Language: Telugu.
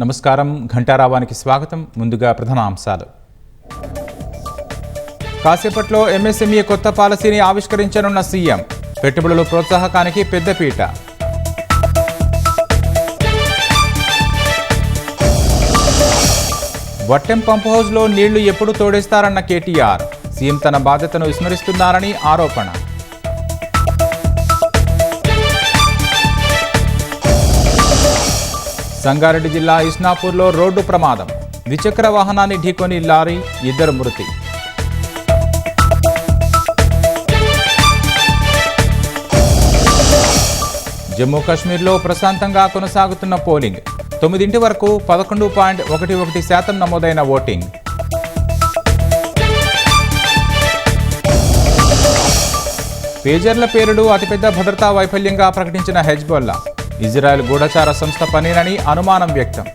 నమస్కారం ఘంటారావానికి స్వాగతం. ముందుగా ప్రధాన అంశాలు. కాసేపట్లో ఎంఎస్ఎంఈ కొత్త పాలసీని ఆవిష్కరించనున్న సీఎం. పెట్టుబడుల ప్రోత్సాహకానికి పెద్దపీట. వట్టెం పంప్ హౌస్లో నీళ్లు ఎప్పుడు తోడేస్తారన్న కేటీఆర్. సీఎం తన బాధ్యతను విస్మరిస్తున్నారని ఆరోపణ. సంగారెడ్డి జిల్లా ఇస్నాపూర్లో రోడ్డు ప్రమాదం. ద్విచక్ర వాహనాన్ని ఢీకొని లారీ, 2 మృతి. జమ్మూ కాశ్మీర్లో ప్రశాంతంగా కొనసాగుతున్న పోలింగ్. 9 వరకు 11.11% నమోదైన ఓటింగ్. పేజర్ల పేలుడు అతిపెద్ద భద్రతా వైఫల్యంగా ప్రకటించిన హెజ్బొల్లా. ఇజ్రాయెల్ గూఢచార సంస్థ పనేనని అనుమానం వ్యక్తం.